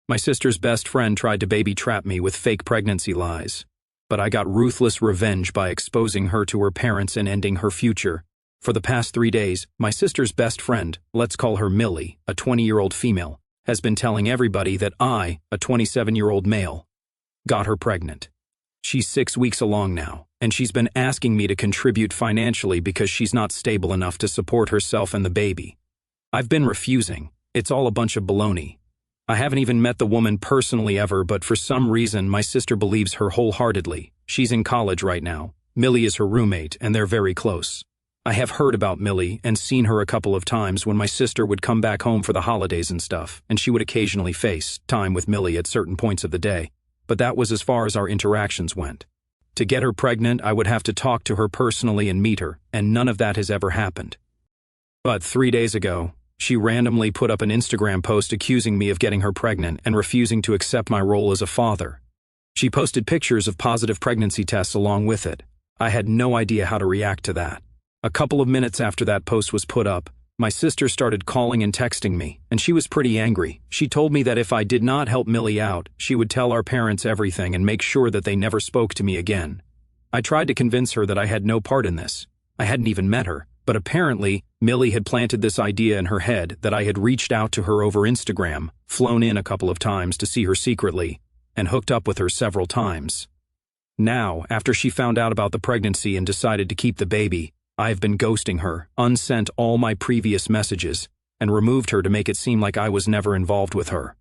My sister's best friend tried to baby trap me with fake pregnancy lies, but I got ruthless revenge by exposing her to her parents and ending her future. For the past 3 days, my sister's best friend, let's call her Millie, a 20-year-old female, has been telling everybody that I, a 27-year-old male, got her pregnant. She's 6 weeks along now, and she's been asking me to contribute financially because she's not stable enough to support herself and the baby. I've been refusing. It's all a bunch of baloney. I haven't even met the woman personally ever, but for some reason my sister believes her wholeheartedly. She's in college right now. Millie is her roommate, and they're very close. I have heard about Millie and seen her a couple of times when my sister would come back home for the holidays and stuff, and she would occasionally face time with Millie at certain points of the day. But that was as far as our interactions went. To get her pregnant, I would have to talk to her personally and meet her, and none of that has ever happened. But 3 days ago, she randomly put up an Instagram post accusing me of getting her pregnant and refusing to accept my role as a father. She posted pictures of positive pregnancy tests along with it. I had no idea how to react to that. A couple of minutes after that post was put up, my sister started calling and texting me, and she was pretty angry. She told me that if I did not help Millie out, she would tell our parents everything and make sure that they never spoke to me again. I tried to convince her that I had no part in this. I hadn't even met her. But apparently, Millie had planted this idea in her head that I had reached out to her over Instagram, flown in a couple of times to see her secretly, and hooked up with her several times. Now, after she found out about the pregnancy and decided to keep the baby, I have been ghosting her, unsent all my previous messages, and removed her to make it seem like I was never involved with her.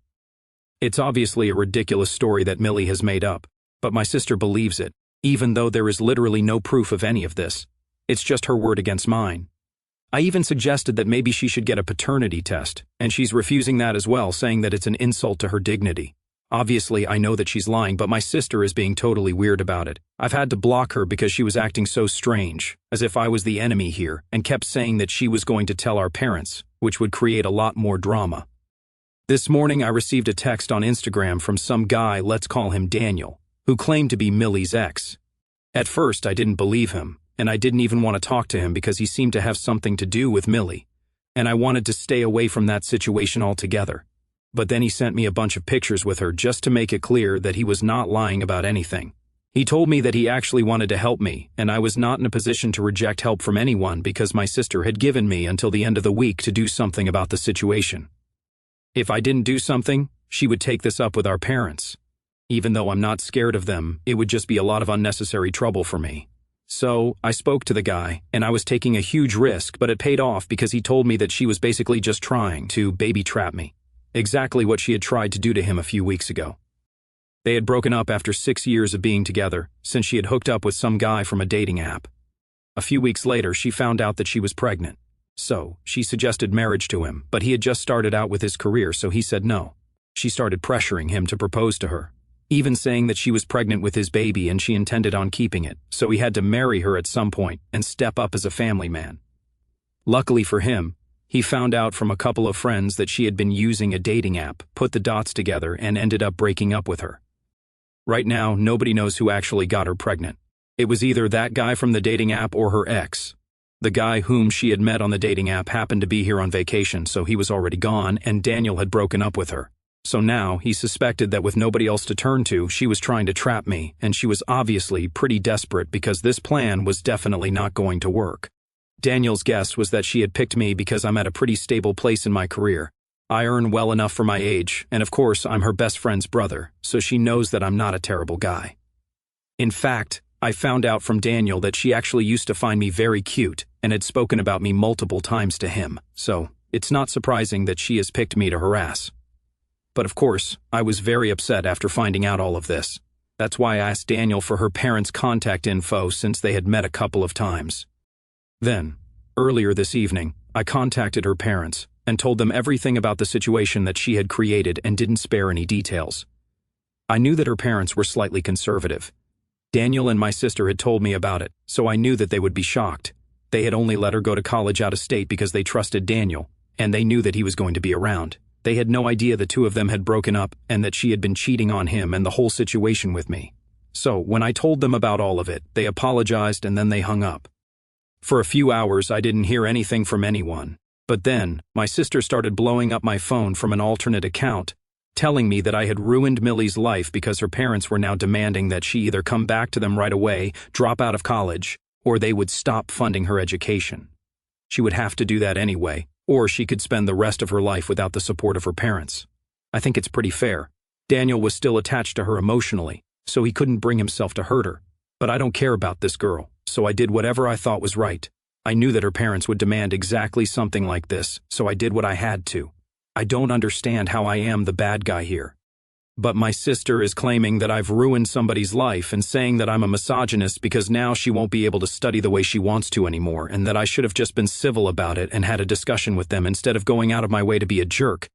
It's obviously a ridiculous story that Millie has made up, but my sister believes it, even though there is literally no proof of any of this. It's just her word against mine. I even suggested that maybe she should get a paternity test, and she's refusing that as well, saying that it's an insult to her dignity. Obviously, I know that she's lying, but my sister is being totally weird about it. I've had to block her because she was acting so strange, as if I was the enemy here, and kept saying that she was going to tell our parents, which would create a lot more drama. This morning I received a text on Instagram from some guy, let's call him Daniel, who claimed to be Millie's ex. At first I didn't believe him, and I didn't even want to talk to him because he seemed to have something to do with Millie, and I wanted to stay away from that situation altogether. But then he sent me a bunch of pictures with her just to make it clear that he was not lying about anything. He told me that he actually wanted to help me, and I was not in a position to reject help from anyone because my sister had given me until the end of the week to do something about the situation. If I didn't do something, she would take this up with our parents. Even though I'm not scared of them, it would just be a lot of unnecessary trouble for me. So, I spoke to the guy, and I was taking a huge risk, but it paid off because he told me that she was basically just trying to baby trap me. Exactly what she had tried to do to him a few weeks ago. They had broken up after 6 years of being together, since she had hooked up with some guy from a dating app. A few weeks later, she found out that she was pregnant. So, she suggested marriage to him, but he had just started out with his career, so he said no. She started pressuring him to propose to her, even saying that she was pregnant with his baby and she intended on keeping it, so he had to marry her at some point and step up as a family man. Luckily for him, he found out from a couple of friends that she had been using a dating app, put the dots together, and ended up breaking up with her. Right now, nobody knows who actually got her pregnant. It was either that guy from the dating app or her ex. The guy whom she had met on the dating app happened to be here on vacation, so he was already gone, and Daniel had broken up with her. So now, he suspected that with nobody else to turn to, she was trying to trap me, and she was obviously pretty desperate because this plan was definitely not going to work. Daniel's guess was that she had picked me because I'm at a pretty stable place in my career. I earn well enough for my age, and of course, I'm her best friend's brother, so she knows that I'm not a terrible guy. In fact, I found out from Daniel that she actually used to find me very cute and had spoken about me multiple times to him, so it's not surprising that she has picked me to harass. But of course, I was very upset after finding out all of this. That's why I asked Daniel for her parents' contact info since they had met a couple of times. Then, earlier this evening, I contacted her parents and told them everything about the situation that she had created and didn't spare any details. I knew that her parents were slightly conservative. Daniel and my sister had told me about it, so I knew that they would be shocked. They had only let her go to college out of state because they trusted Daniel, and they knew that he was going to be around. They had no idea the two of them had broken up and that she had been cheating on him and the whole situation with me. So, when I told them about all of it, they apologized and then they hung up. For a few hours, I didn't hear anything from anyone. But then, my sister started blowing up my phone from an alternate account, telling me that I had ruined Millie's life because her parents were now demanding that she either come back to them right away, drop out of college, or they would stop funding her education. She would have to do that anyway, or she could spend the rest of her life without the support of her parents. I think it's pretty fair. Daniel was still attached to her emotionally, so he couldn't bring himself to hurt her. But I don't care about this girl, so I did whatever I thought was right. I knew that her parents would demand exactly something like this, so I did what I had to. I don't understand how I am the bad guy here. But my sister is claiming that I've ruined somebody's life and saying that I'm a misogynist because now she won't be able to study the way she wants to anymore, and that I should have just been civil about it and had a discussion with them instead of going out of my way to be a jerk.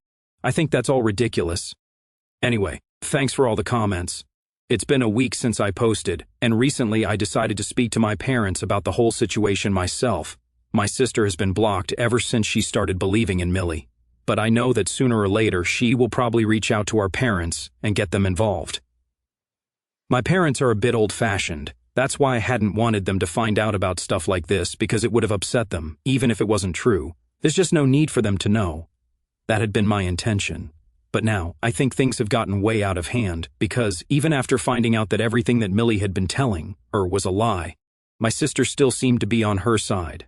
I think that's all ridiculous. Anyway, thanks for all the comments. It's been a week since I posted, and recently I decided to speak to my parents about the whole situation myself. My sister has been blocked ever since she started believing in Millie. But I know that sooner or later she will probably reach out to our parents and get them involved. My parents are a bit old-fashioned. That's why I hadn't wanted them to find out about stuff like this, because it would have upset them, even if it wasn't true. There's just no need for them to know. That had been my intention. But now, I think things have gotten way out of hand, because even after finding out that everything that Millie had been telling her was a lie, my sister still seemed to be on her side.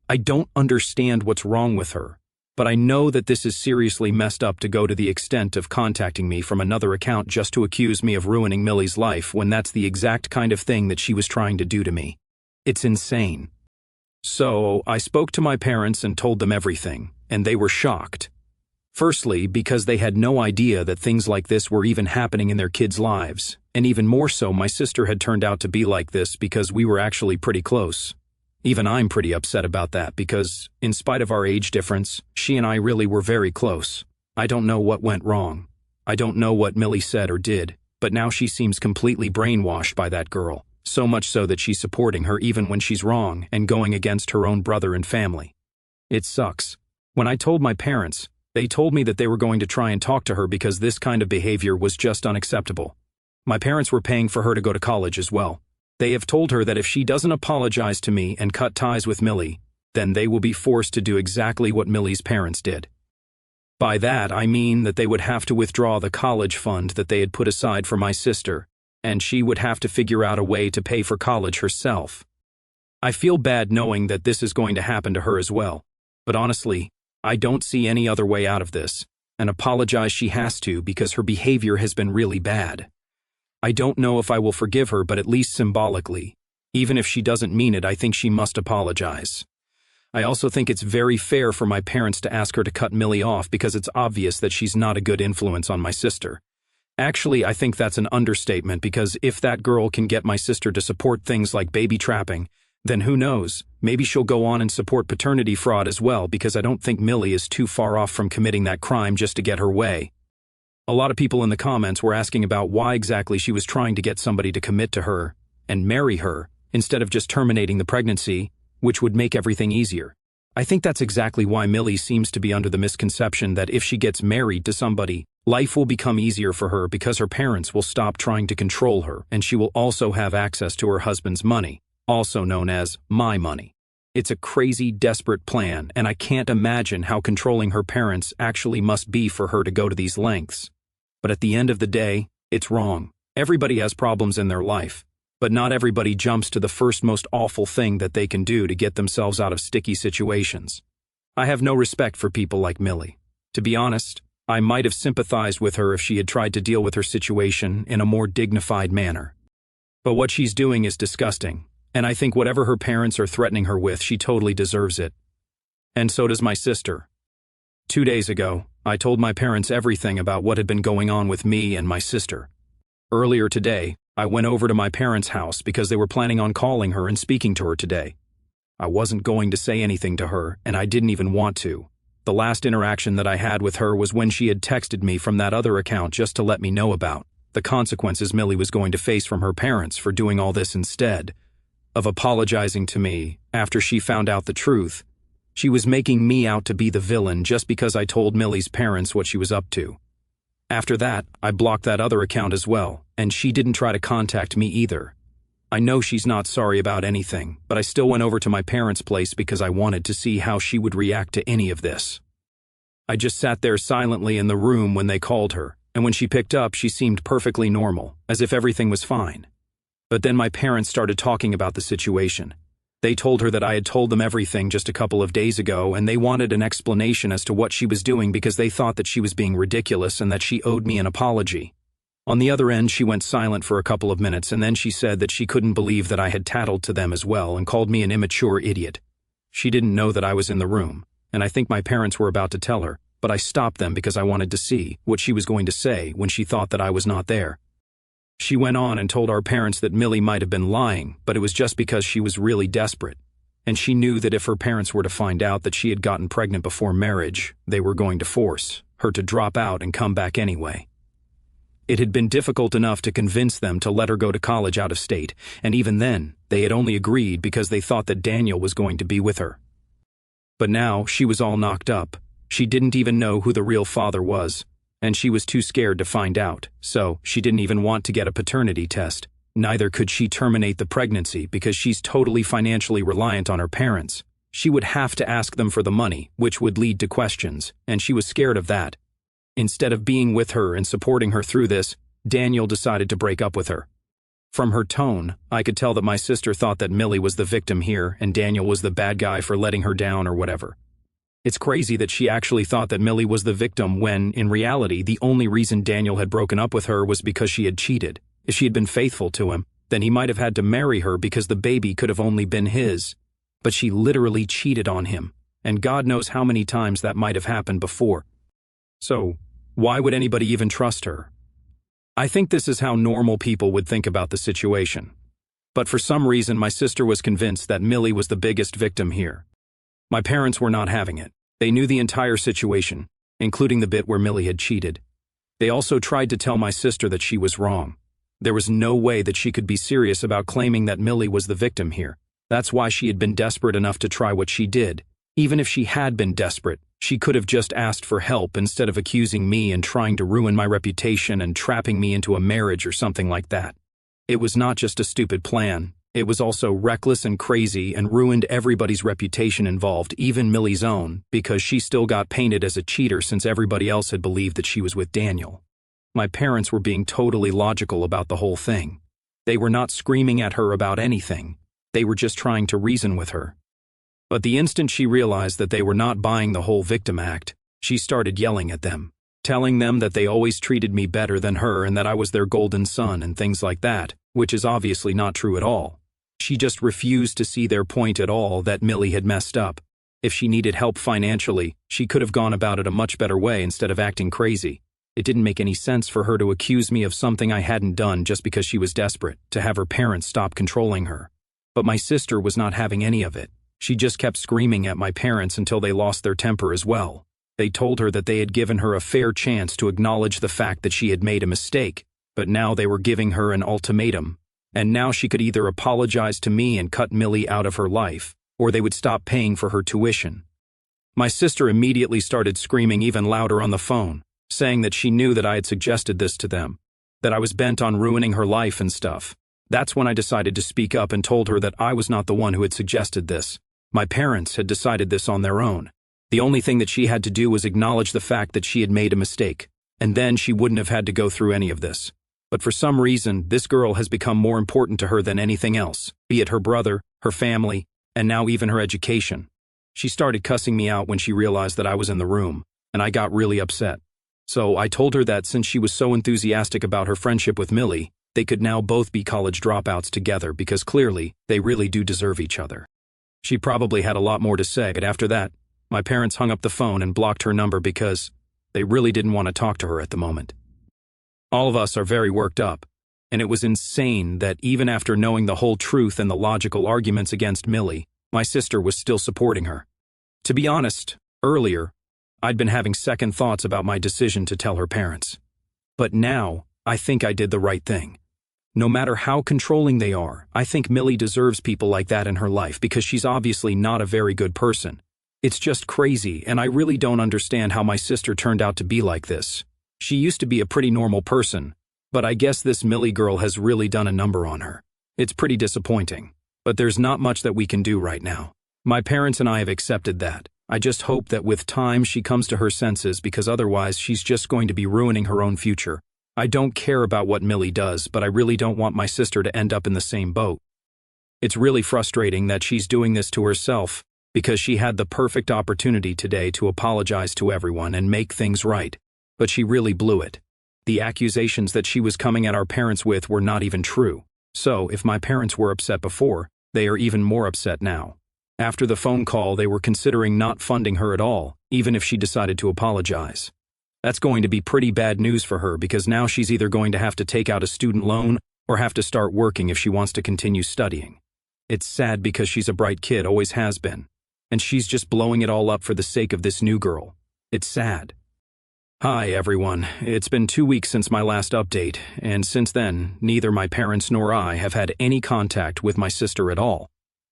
I don't understand what's wrong with her, but I know that this is seriously messed up to go to the extent of contacting me from another account just to accuse me of ruining Millie's life when that's the exact kind of thing that she was trying to do to me. It's insane. So, I spoke to my parents and told them everything, and they were shocked. Firstly, because they had no idea that things like this were even happening in their kids' lives, and even more so, my sister had turned out to be like this because we were actually pretty close. Even I'm pretty upset about that because, in spite of our age difference, she and I really were very close. I don't know what went wrong. I don't know what Millie said or did, but now she seems completely brainwashed by that girl, so much so that she's supporting her even when she's wrong and going against her own brother and family. It sucks. When I told my parents, they told me that they were going to try and talk to her because this kind of behavior was just unacceptable. My parents were paying for her to go to college as well. They have told her that if she doesn't apologize to me and cut ties with Millie, then they will be forced to do exactly what Millie's parents did. By that, I mean that they would have to withdraw the college fund that they had put aside for my sister, and she would have to figure out a way to pay for college herself. I feel bad knowing that this is going to happen to her as well, but honestly, I don't see any other way out of this, and apologize she has to because her behavior has been really bad. I don't know if I will forgive her, but at least symbolically. Even if she doesn't mean it, I think she must apologize. I also think it's very fair for my parents to ask her to cut Millie off because it's obvious that she's not a good influence on my sister. Actually, I think that's an understatement because if that girl can get my sister to support things like baby trapping, then who knows, maybe she'll go on and support paternity fraud as well because I don't think Millie is too far off from committing that crime just to get her way. A lot of people in the comments were asking about why exactly she was trying to get somebody to commit to her and marry her instead of just terminating the pregnancy, which would make everything easier. I think that's exactly why Millie seems to be under the misconception that if she gets married to somebody, life will become easier for her because her parents will stop trying to control her and she will also have access to her husband's money, also known as my money. It's a crazy, desperate plan, and I can't imagine how controlling her parents actually must be for her to go to these lengths. But at the end of the day, it's wrong. Everybody has problems in their life, but not everybody jumps to the first most awful thing that they can do to get themselves out of sticky situations. I have no respect for people like Millie. To be honest, I might have sympathized with her if she had tried to deal with her situation in a more dignified manner. But what she's doing is disgusting. And I think whatever her parents are threatening her with, she totally deserves it. And so does my sister. 2 days ago, I told my parents everything about what had been going on with me and my sister. Earlier today, I went over to my parents' house because they were planning on calling her and speaking to her today. I wasn't going to say anything to her, and I didn't even want to. The last interaction that I had with her was when she had texted me from that other account just to let me know about the consequences Millie was going to face from her parents for doing all this instead of apologizing to me after she found out the truth. She was making me out to be the villain just because I told Millie's parents what she was up to. After that, I blocked that other account as well, and she didn't try to contact me either. I know she's not sorry about anything, but I still went over to my parents' place because I wanted to see how she would react to any of this. I just sat there silently in the room when they called her, and when she picked up, she seemed perfectly normal, as if everything was fine. But then my parents started talking about the situation. They told her that I had told them everything just a couple of days ago, and they wanted an explanation as to what she was doing because they thought that she was being ridiculous and that she owed me an apology. On the other end, she went silent for a couple of minutes, and then she said that she couldn't believe that I had tattled to them as well and called me an immature idiot. She didn't know that I was in the room, and I think my parents were about to tell her, but I stopped them because I wanted to see what she was going to say when she thought that I was not there. She went on and told our parents that Millie might have been lying, but it was just because she was really desperate. And she knew that if her parents were to find out that she had gotten pregnant before marriage, they were going to force her to drop out and come back anyway. It had been difficult enough to convince them to let her go to college out of state, and even then, they had only agreed because they thought that Daniel was going to be with her. But now, she was all knocked up. She didn't even know who the real father was, and she was too scared to find out, so she didn't even want to get a paternity test. Neither could she terminate the pregnancy because she's totally financially reliant on her parents. She would have to ask them for the money, which would lead to questions, and she was scared of that. Instead of being with her and supporting her through this, Daniel decided to break up with her. From her tone, I could tell that my sister thought that Millie was the victim here and Daniel was the bad guy for letting her down or whatever. It's crazy that she actually thought that Millie was the victim when, in reality, the only reason Daniel had broken up with her was because she had cheated. If she had been faithful to him, then he might have had to marry her because the baby could have only been his. But she literally cheated on him, and God knows how many times that might have happened before. So, why would anybody even trust her? I think this is how normal people would think about the situation. But for some reason, my sister was convinced that Millie was the biggest victim here. My parents were not having it. They knew the entire situation, including the bit where Millie had cheated. They also tried to tell my sister that she was wrong. There was no way that she could be serious about claiming that Millie was the victim here. That's why she had been desperate enough to try what she did. Even if she had been desperate, she could have just asked for help instead of accusing me and trying to ruin my reputation and trapping me into a marriage or something like that. It was not just a stupid plan. It was also reckless and crazy and ruined everybody's reputation involved, even Millie's own, because she still got painted as a cheater since everybody else had believed that she was with Daniel. My parents were being totally logical about the whole thing. They were not screaming at her about anything. They were just trying to reason with her. But the instant she realized that they were not buying the whole victim act, she started yelling at them, telling them that they always treated me better than her and that I was their golden son and things like that, which is obviously not true at all. She just refused to see their point at all that Millie had messed up. If she needed help financially, she could have gone about it a much better way instead of acting crazy. It didn't make any sense for her to accuse me of something I hadn't done just because she was desperate, to have her parents stop controlling her. But my sister was not having any of it. She just kept screaming at my parents until they lost their temper as well. They told her that they had given her a fair chance to acknowledge the fact that she had made a mistake, but now they were giving her an ultimatum. And now she could either apologize to me and cut Millie out of her life, or they would stop paying for her tuition. My sister immediately started screaming even louder on the phone, saying that she knew that I had suggested this to them, that I was bent on ruining her life and stuff. That's when I decided to speak up and told her that I was not the one who had suggested this. My parents had decided this on their own. The only thing that she had to do was acknowledge the fact that she had made a mistake, and then she wouldn't have had to go through any of this. But for some reason, this girl has become more important to her than anything else, be it her brother, her family, and now even her education. She started cussing me out when she realized that I was in the room, and I got really upset. So I told her that since she was so enthusiastic about her friendship with Millie, they could now both be college dropouts together because clearly, they really do deserve each other. She probably had a lot more to say, but after that, my parents hung up the phone and blocked her number because they really didn't want to talk to her at the moment. All of us are very worked up, and it was insane that even after knowing the whole truth and the logical arguments against Millie, my sister was still supporting her. To be honest, earlier, I'd been having second thoughts about my decision to tell her parents. But now, I think I did the right thing. No matter how controlling they are, I think Millie deserves people like that in her life because she's obviously not a very good person. It's just crazy, and I really don't understand how my sister turned out to be like this. She used to be a pretty normal person, but I guess this Millie girl has really done a number on her. It's pretty disappointing, but there's not much that we can do right now. My parents and I have accepted that. I just hope that with time she comes to her senses, because otherwise she's just going to be ruining her own future. I don't care about what Millie does, but I really don't want my sister to end up in the same boat. It's really frustrating that she's doing this to herself, because she had the perfect opportunity today to apologize to everyone and make things right, but she really blew it. The accusations that she was coming at our parents with were not even true. So, if my parents were upset before, they are even more upset now. After the phone call, they were considering not funding her at all, even if she decided to apologize. That's going to be pretty bad news for her, because now she's either going to have to take out a student loan or have to start working if she wants to continue studying. It's sad because she's a bright kid, always has been. And she's just blowing it all up for the sake of this new girl. It's sad. Hi everyone, it's been 2 weeks since my last update, and since then, neither my parents nor I have had any contact with my sister at all.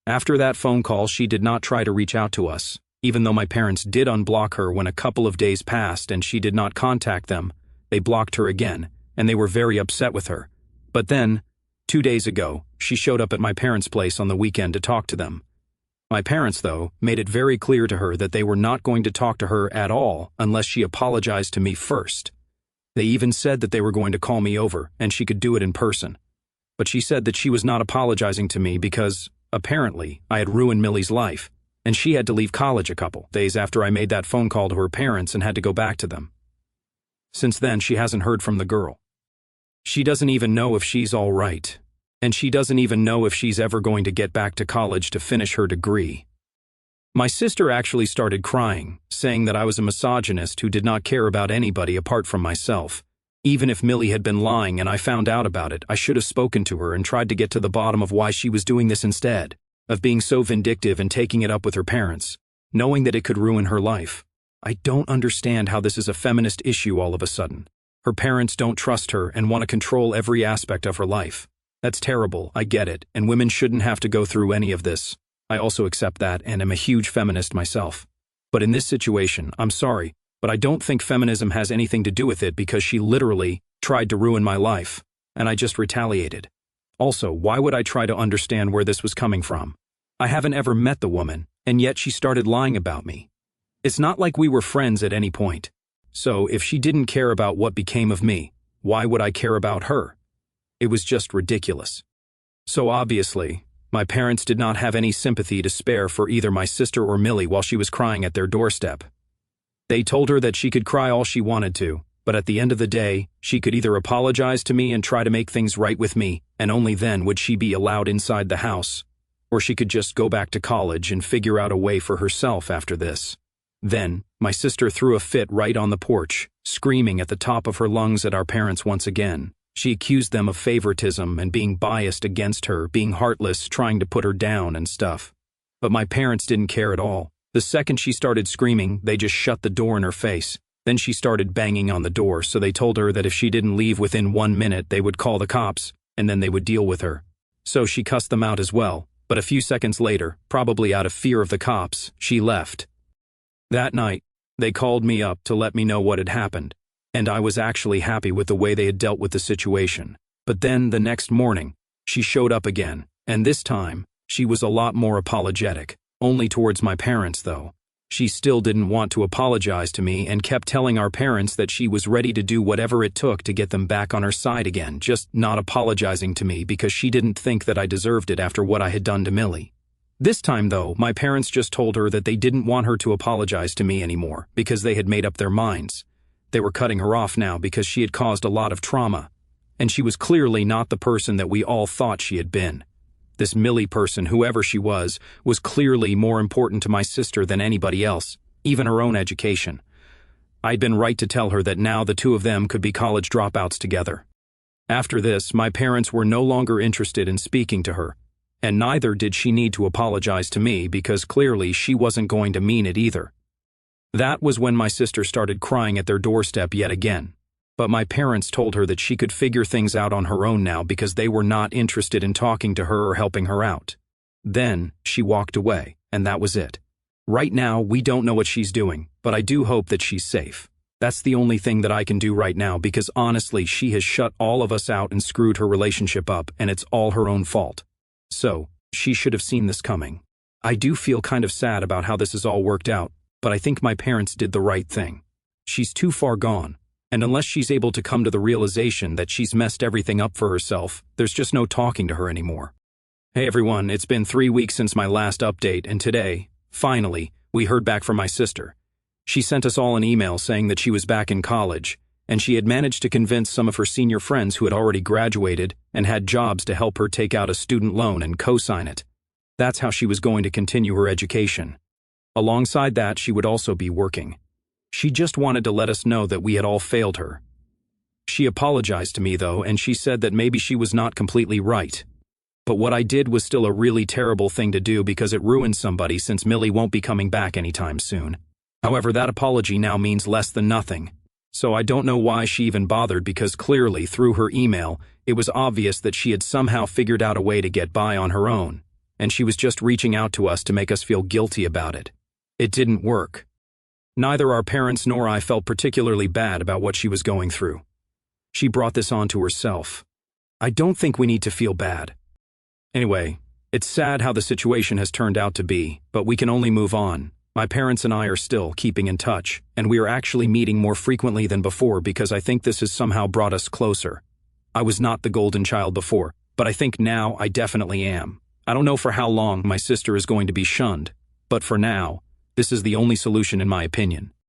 After that phone call, she did not try to reach out to us, even though my parents did unblock her when a couple of days passed and she did not contact them. They blocked her again, and they were very upset with her. But then, 2 days ago, she showed up at my parents' place on the weekend to talk to them. My parents, though, made it very clear to her that they were not going to talk to her at all unless she apologized to me first. They even said that they were going to call me over and she could do it in person. But she said that she was not apologizing to me because, apparently, I had ruined Millie's life, and she had to leave college a couple days after I made that phone call to her parents and had to go back to them. Since then, she hasn't heard from the girl. She doesn't even know if she's all right. And she doesn't even know if she's ever going to get back to college to finish her degree. My sister actually started crying, saying that I was a misogynist who did not care about anybody apart from myself. Even if Millie had been lying and I found out about it, I should have spoken to her and tried to get to the bottom of why she was doing this instead of being so vindictive and taking it up with her parents, knowing that it could ruin her life. I don't understand how this is a feminist issue all of a sudden. Her parents don't trust her and want to control every aspect of her life. That's terrible, I get it, and women shouldn't have to go through any of this. I also accept that and am a huge feminist myself. But in this situation, I'm sorry, but I don't think feminism has anything to do with it, because she literally tried to ruin my life, and I just retaliated. Also, why would I try to understand where this was coming from? I haven't ever met the woman, and yet she started lying about me. It's not like we were friends at any point. So if she didn't care about what became of me, why would I care about her? It was just ridiculous. So obviously, my parents did not have any sympathy to spare for either my sister or Millie while she was crying at their doorstep. They told her that she could cry all she wanted to, but at the end of the day, she could either apologize to me and try to make things right with me, and only then would she be allowed inside the house, or she could just go back to college and figure out a way for herself after this. Then, my sister threw a fit right on the porch, screaming at the top of her lungs at our parents once again. She accused them of favoritism and being biased against her, being heartless, trying to put her down and stuff. But my parents didn't care at all. The second she started screaming, they just shut the door in her face. Then she started banging on the door, so they told her that if she didn't leave within 1 minute, they would call the cops, and then they would deal with her. So she cussed them out as well, but a few seconds later, probably out of fear of the cops, she left. That night, they called me up to let me know what had happened, and I was actually happy with the way they had dealt with the situation. But then, the next morning, she showed up again, and this time, she was a lot more apologetic. Only towards my parents, though. She still didn't want to apologize to me and kept telling our parents that she was ready to do whatever it took to get them back on her side again, just not apologizing to me because she didn't think that I deserved it after what I had done to Millie. This time, though, my parents just told her that they didn't want her to apologize to me anymore because they had made up their minds. They were cutting her off now because she had caused a lot of trauma, and she was clearly not the person that we all thought she had been. This Millie person, whoever she was clearly more important to my sister than anybody else, even her own education. I'd been right to tell her that now the two of them could be college dropouts together. After this, my parents were no longer interested in speaking to her, and neither did she need to apologize to me because clearly she wasn't going to mean it either. That was when my sister started crying at their doorstep yet again. But my parents told her that she could figure things out on her own now because they were not interested in talking to her or helping her out. Then, she walked away, and that was it. Right now, we don't know what she's doing, but I do hope that she's safe. That's the only thing that I can do right now because honestly, she has shut all of us out and screwed her relationship up, and it's all her own fault. So, she should have seen this coming. I do feel kind of sad about how this has all worked out, But I think my parents did the right thing. She's too far gone, and unless she's able to come to the realization that she's messed everything up for herself, there's just no talking to her anymore. Hey everyone, it's been 3 weeks since my last update, and today, finally, we heard back from my sister. She sent us all an email saying that she was back in college, and she had managed to convince some of her senior friends who had already graduated and had jobs to help her take out a student loan and co-sign it. That's how she was going to continue her education. Alongside that, she would also be working. She just wanted to let us know that we had all failed her. She apologized to me though, and she said that maybe she was not completely right. But what I did was still a really terrible thing to do because it ruined somebody, since Millie won't be coming back anytime soon. However, that apology now means less than nothing. So I don't know why she even bothered, because clearly, through her email, it was obvious that she had somehow figured out a way to get by on her own, and she was just reaching out to us to make us feel guilty about it. It didn't work. Neither our parents nor I felt particularly bad about what she was going through. She brought this on to herself. I don't think we need to feel bad. Anyway, it's sad how the situation has turned out to be, but we can only move on. My parents and I are still keeping in touch, and we are actually meeting more frequently than before because I think this has somehow brought us closer. I was not the golden child before, but I think now I definitely am. I don't know for how long my sister is going to be shunned, but for now, this is the only solution in my opinion.